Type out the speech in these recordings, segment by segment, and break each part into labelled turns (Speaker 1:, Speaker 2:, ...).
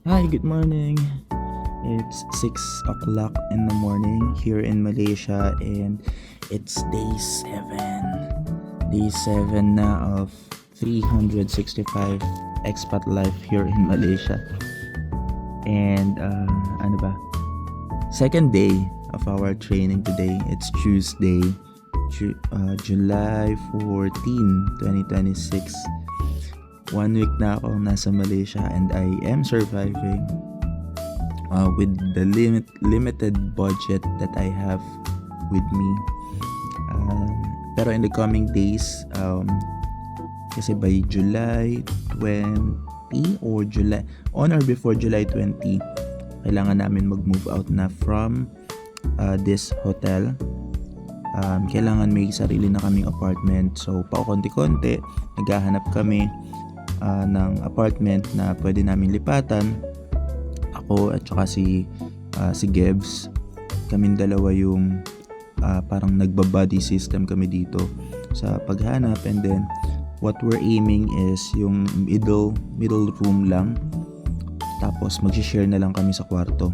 Speaker 1: Hi, good morning. It's 6 o'clock in the morning here in Malaysia and it's day 7. Day 7 na of 365 expat life here in Malaysia. And ano ba? Second day of our training today. It's Tuesday, July 14, 2026. 1 week na ako nasa Malaysia and I am surviving with the limited budget that I have with me. Pero in the coming days, kasi by July 20 or July, on or before July 20, kailangan namin mag-move out na from this hotel. Kailangan may sarili na kaming apartment. So, pakonti-konti, naghahanap kami ng apartment na pwede namin lipatan. Ako at saka si Gebs, kaming dalawa yung parang nagba-buddy system kami dito sa paghanap. And then what we're aiming is yung middle room lang, tapos mag-share na lang kami sa kwarto.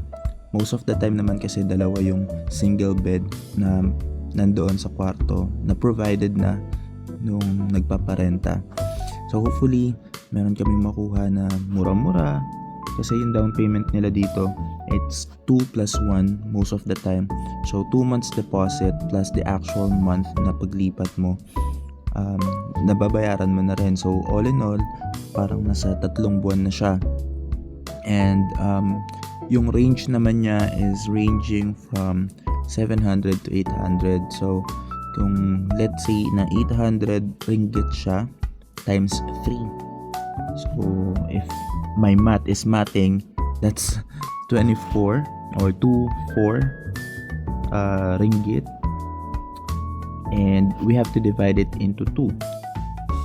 Speaker 1: Most of the time naman kasi dalawa yung single bed na nandoon sa kwarto na provided na nung nagpaparenta. So hopefully meron kaming makuha na mura-mura kasi yung down payment nila dito, it's 2 plus 1 most of the time. So 2 months deposit plus the actual month na paglipat mo, nababayaran mo na rin. So all in all, parang nasa 3 buwan na siya. And yung range naman niya is ranging from 700 to 800. So kung let's say na 800 ringgit siya times 3. So if my math is mathing, that's 24 or 24 ringgit, and we have to divide it into 2.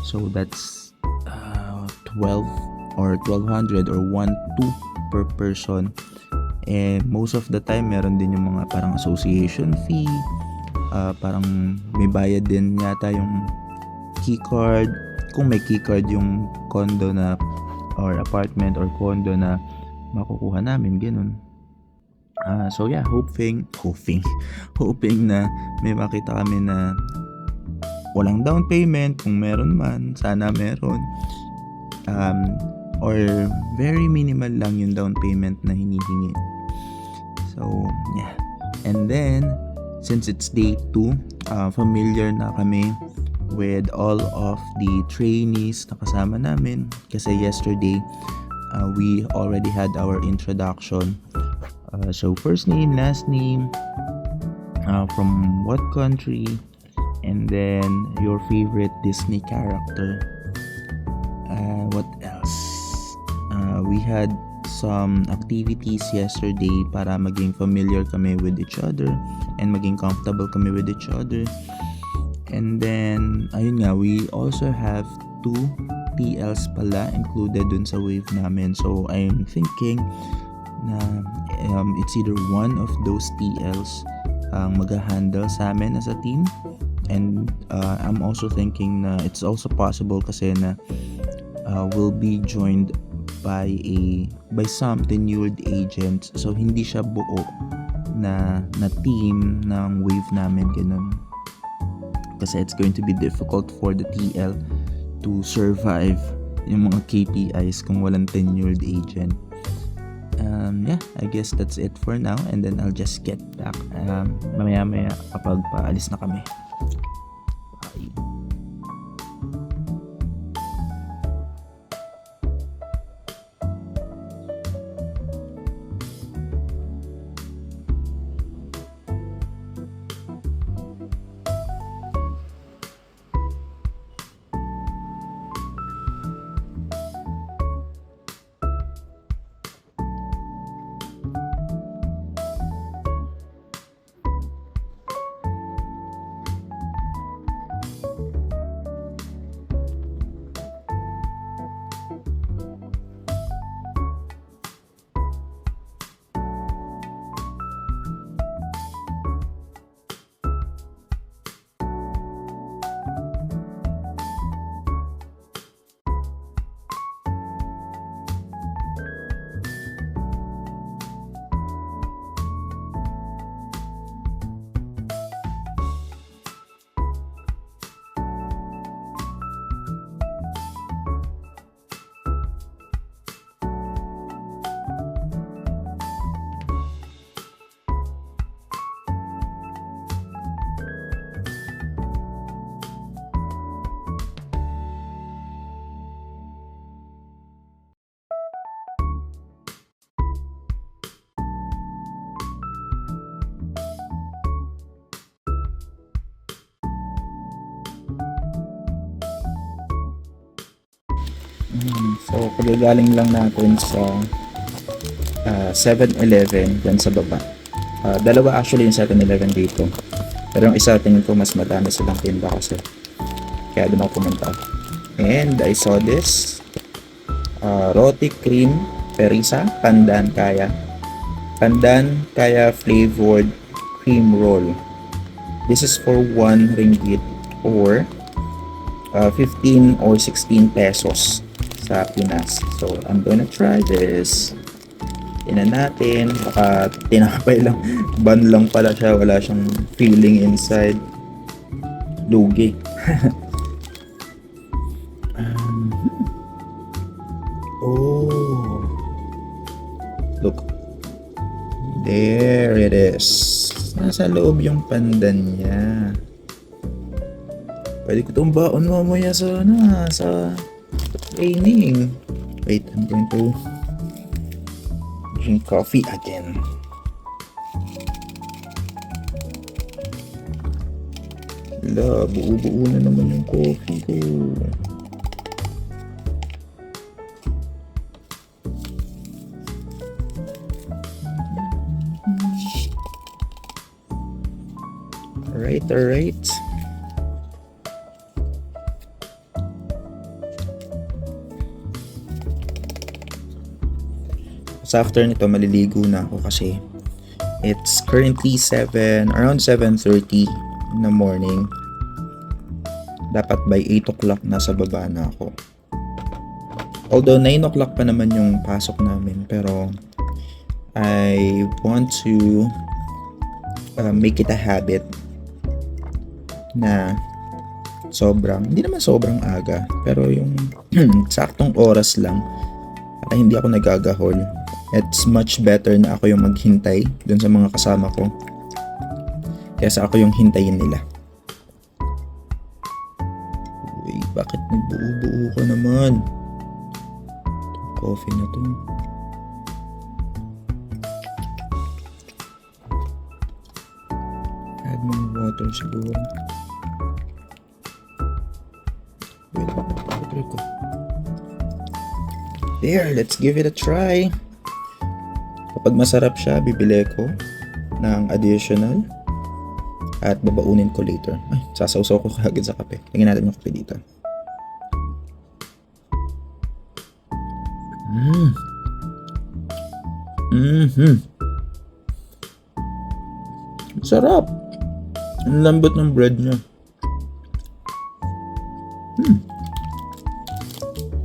Speaker 1: So that's 12 or 1200 or 1-2 per person. And most of the time meron din yung mga parang association fee, parang may bayad din yata yung key card, kung may key card yung condo na or apartment or condo na makukuha namin, ganun. So yeah, hoping na may makita kami na walang down payment. Kung meron man, sana meron. Or very minimal lang yung down payment na hinihingi. So yeah. And then since it's day 2, familiar na kami with all of the trainees na kasama namin kasi yesterday we already had our introduction. So first name, last name, from what country, and then your favorite Disney character. What else? We had some activities yesterday para maging familiar kami with each other and maging comfortable kami with each other. And then, ayun nga, we also have 2 TLs pala included dun sa wave namin. So, I'm thinking na it's either one of those TLs ang mag-handle sa amin as a team. And I'm also thinking na it's also possible kasi na we'll be joined by some tenured agents. So, hindi siya buo na team ng wave namin, ganun. Kasi it's going to be difficult for the TL to survive yung mga KPIs kung walang tenured agent. Yeah, I guess that's it for now, and then I'll just get back mamaya kapag paalis na kami. Bye. So, kagagaling lang natin sa 7-Eleven dyan sa baba. Dalawa actually yung 7-Eleven dito. Pero yung isa tingin ko mas madami silang tinda kasi. Kaya doon ako pumunta. And I saw this. Roti cream perisa pandan kaya. Pandan kaya flavored cream roll. This is for 1 ringgit or 15 or 16 pesos sa Pinas. So, I'm gonna try this. Tingnan natin. Baka tinapay lang. Ban lang pala siya. Wala siyang filling inside. Lugi. Oh. Look. There it is. Nasa loob yung pandan niya. Pwede ko itong baon mamaya sa training. Wait, I'm going to drink coffee again. Hala, buo-buo na naman yung coffee ko. Alright. So after nito, maliligo na ako kasi it's currently around 7:30 in the morning. Dapat by 8 o'clock nasa baba na ako. Although 9 o'clock pa naman yung pasok namin, pero I want to make it a habit na hindi naman sobrang aga, pero yung saktong oras lang para hindi ako nagagahol. It's much better na ako yung maghintay dun sa mga kasama ko kaysa ako yung hintayin nila. Uy, bakit nagbuo-buo ka naman? Itong coffee na to. Add more water siguro. Wait, water ko. There, let's give it a try. Kapag masarap siya, bibili ko ng additional at babaunin ko later. Ay, sasawsaw ko kagad sa kape. Tingnan natin yung kape dito. Sarap. Ang lambot ng bread niya.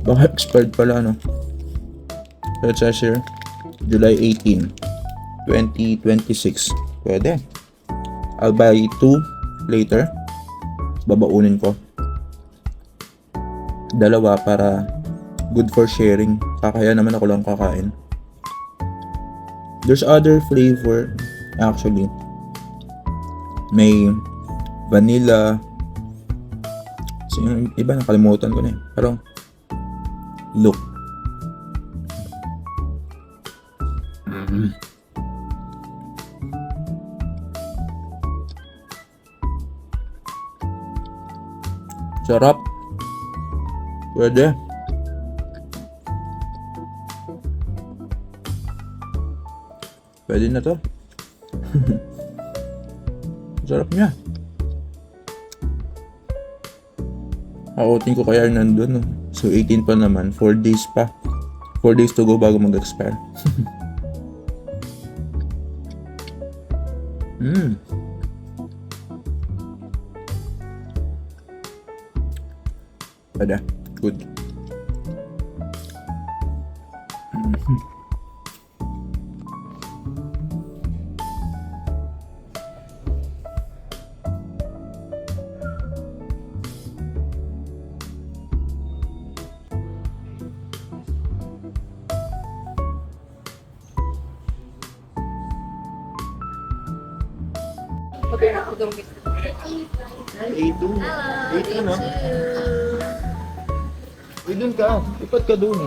Speaker 1: Baka expired pala, no? So it says here, July 18, 2026. Pwede. I'll buy 2 later. Babaunin ko. Dalawa para good for sharing. Kaya naman ako lang kakain. There's other flavor actually. May vanilla. So yung iba nakalimutan ko na eh. Pero look. Sarap. Pwede. Pwede na to. Sarap niya. Outing ko kaya nandun. No? So 18 pa naman. 4 days pa. 4 days to go bago mag-expire. Ada. Good. A2. A2 na. Uy, dun ka. Lipat ka dun.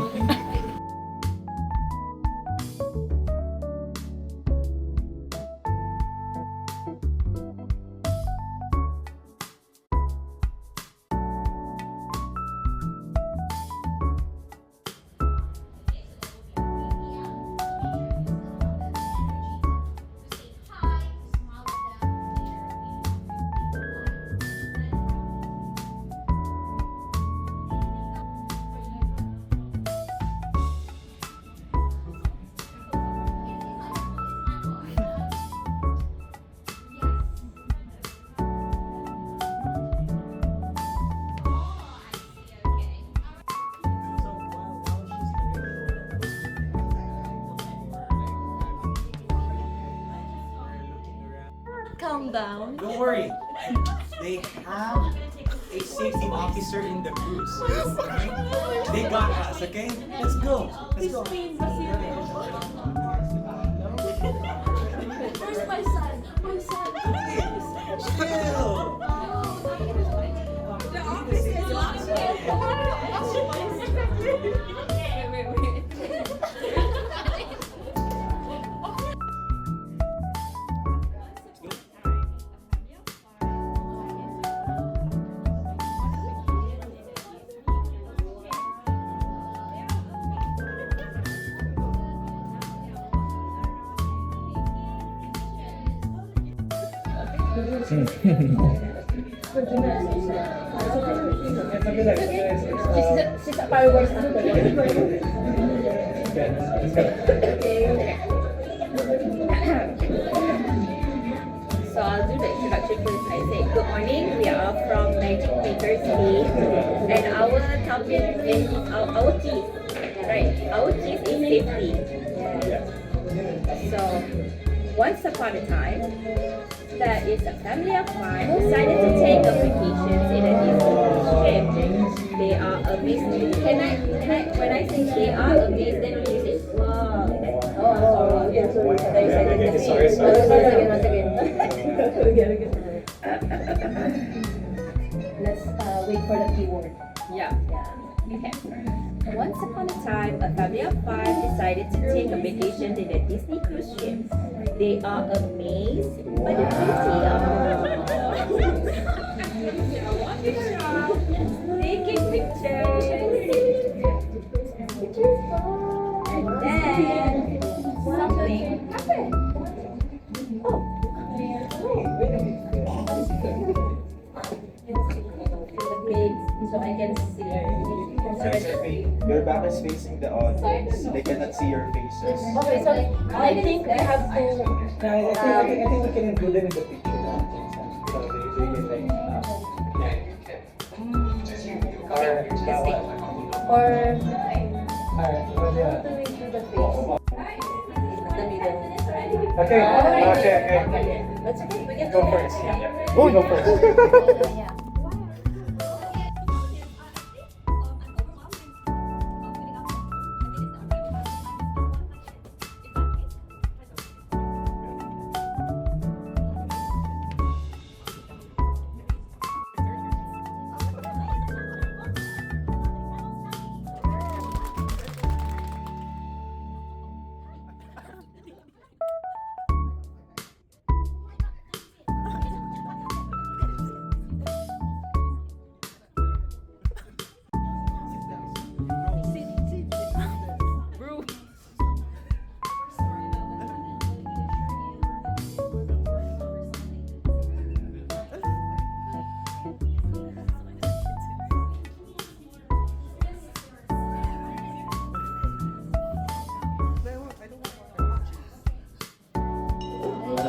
Speaker 2: down.
Speaker 3: Don't worry. They have a safety officer in the cruise. Okay? They got us, okay? Let's go. Let's go.
Speaker 2: Where's my son? My son.
Speaker 3: Chill.
Speaker 2: The office is locked.
Speaker 4: She's a fireworks So I'll do the introduction first. I say good morning. We are from Magic Makers League, and our topic is our keys. Right, our keys is safety. So once upon a time, there is a family of five who decided to take a vacation in a Disney ship. They are amazed. When I say they are amazed, then you say, wow. Oh, I'm sorry. Yeah, sorry. Let's wait for the keyword. Yeah. Okay. Once upon a time, a family of five decided to take a vacation in a Disney cruise ship. They are amazed by the beauty of taking pictures. And then something happened. So I can see.
Speaker 1: Your back is facing the audience. They cannot see your faces.
Speaker 4: Okay, so I think we have to.
Speaker 3: I think we can include them in the picture. So they can like.
Speaker 4: Or
Speaker 3: Yeah.
Speaker 4: do we do the face? The middle.
Speaker 3: Okay. Okay.
Speaker 4: That's okay. We can
Speaker 3: Go
Speaker 4: do
Speaker 3: first.
Speaker 4: that.
Speaker 3: Oh, go first.
Speaker 4: Yeah.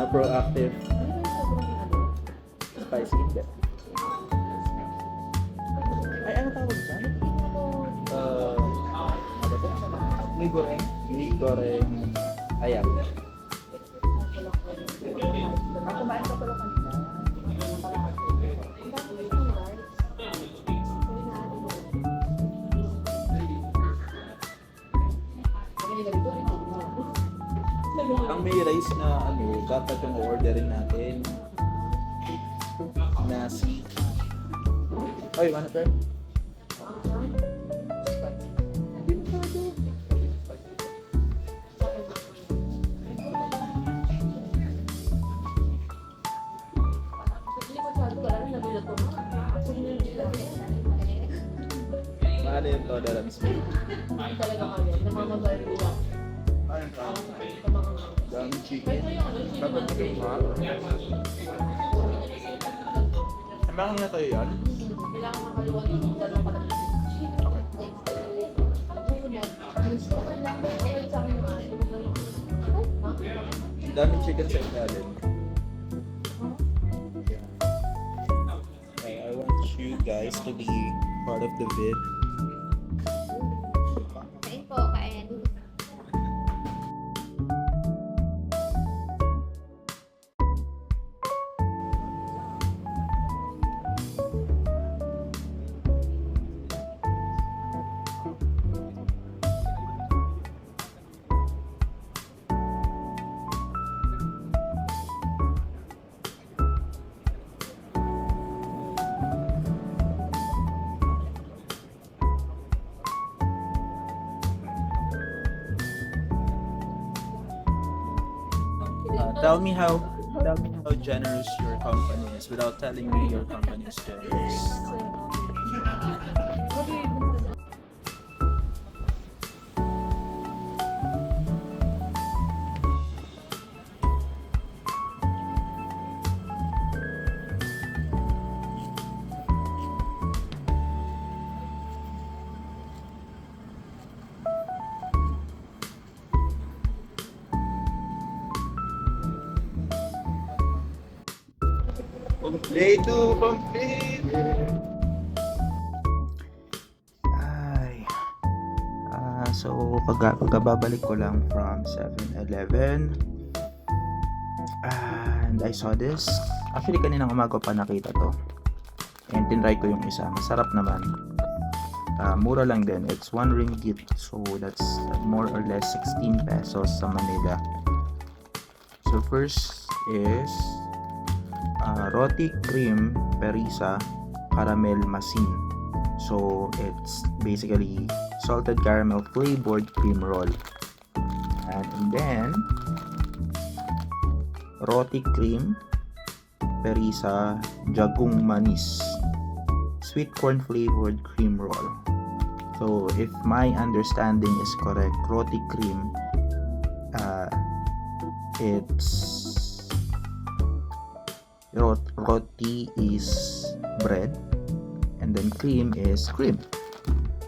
Speaker 1: Proactive. Spicy hindi. Ay, ano tawag dyan? Ano to? Mie goreng? Mie goreng ayam.
Speaker 4: Kumain ka pala kanina.
Speaker 1: Ang may rice na dapat yung orderin natin. Nasi. Oy, ano to? Mahal yung tolerance mo. Ayun ka. Daming chicken. Dapat maging mahal. Mahal na tayo yan? Daming chicken sa ilalim. Okay, I want you guys to be part of the vid.
Speaker 5: Kain po, kain.
Speaker 1: Tell me how generous your company is without telling me your company is generous. Day 2 complete! Ay. So, pagkababalik ko lang from 7-Eleven. And I saw this. Actually, kaninang umaga pa nakita to. And tinry ko yung isa. Masarap naman. Mura lang din. It's 1 ringgit. So, that's more or less 16 pesos sa Manila. So, first is roti cream perisa caramel masin. So it's basically salted caramel flavored cream roll. And then roti cream perisa jagung manis sweet corn flavored cream roll. So if my understanding is correct, roti cream it's roti is bread and then cream is cream.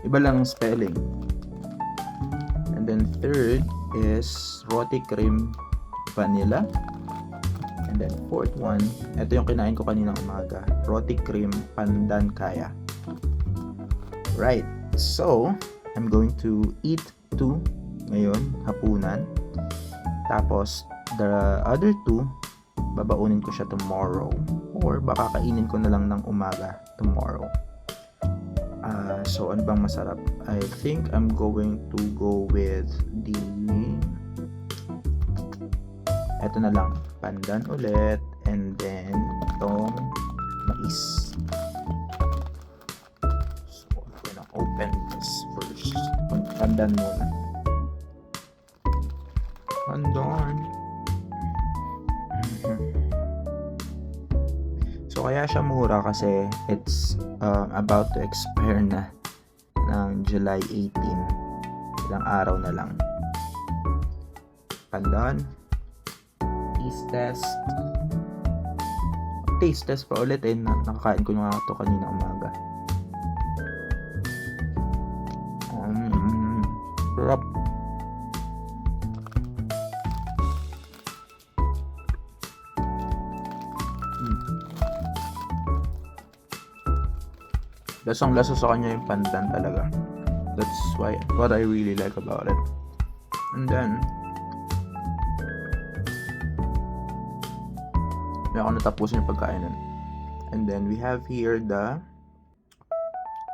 Speaker 1: Iba lang spelling. And then third is roti cream vanilla. And then fourth one, ito yung kinain ko kanina umaga, roti cream pandan kaya. Right. So, I'm going to eat 2 ngayon, hapunan. Tapos the other 2 babaunin ko siya tomorrow or baka kainin ko na lang ng umaga tomorrow. So ano bang masarap? I think I'm going to go with the eto na lang, pandan ulit, and then itong mais. So I'm gonna open this first. Pandan muna. Pandan. So kaya siya mura kasi it's about to expire na ng July 18. Ilang araw na lang. Pandan. Taste test pa ulit eh. Nakakain ko nga ito kanina umaga. Sarap. Lasang lasa sa kanya yung pandan talaga. That's what I really like about it. And then may ako natapusin yung pagkainan. And then we have here the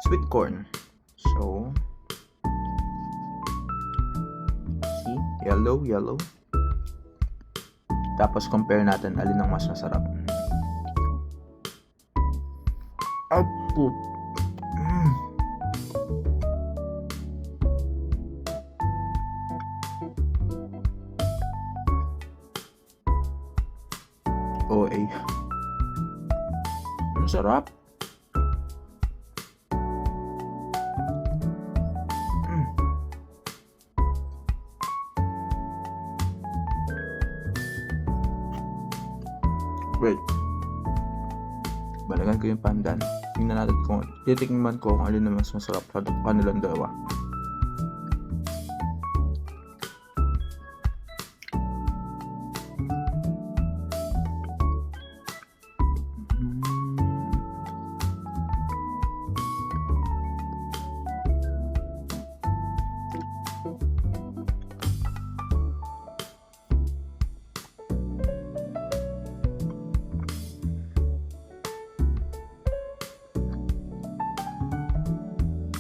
Speaker 1: sweet corn. So see, yellow. Tapos compare natin alin ang mas masarap. Output. OA. Ang sarap. Wait. Balagan ko yung pandan. Tingnan natin titikman ko kung alin na mas masarap sa kanilang dalawa.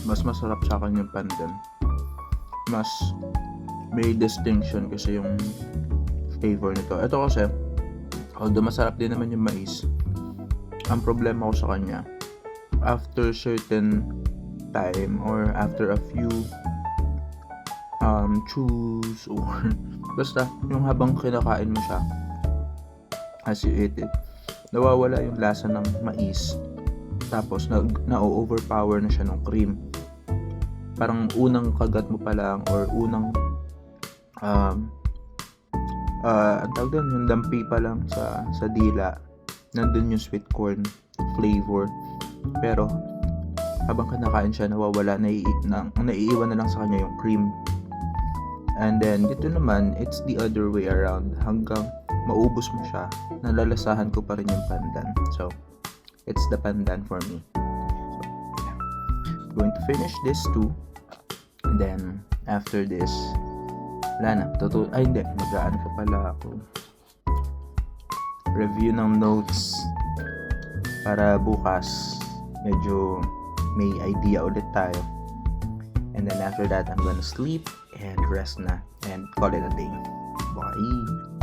Speaker 1: Mas masarap sa akin yung pandan. Mas may distinction kasi yung flavor nito. Ito kasi, although masarap din naman yung mais, ang problema ko sa kanya, after certain time or after a few chews or basta yung habang kinakain mo siya, as you eat it, nawawala yung lasa ng mais. Tapos, na-overpower na siya ng cream. Parang unang kagat mo pa lang or unang ang tawag doon, yung dampi pa lang sa dila, nandun yung sweet corn flavor. Pero habang kinakain siya, nawawala, naiiwan na lang sa kanya yung cream. And then dito naman, it's the other way around. Hanggang maubos mo siya, nalalasahan ko pa rin yung pandan. So it's the pandan for me. So yeah, going to finish this too. And then after this, wala na, hindi, mag-aan pa pala ako. Review ng notes para bukas medyo may idea ulit tayo. And then after that, I'm gonna sleep and rest na and call it a day. Bye!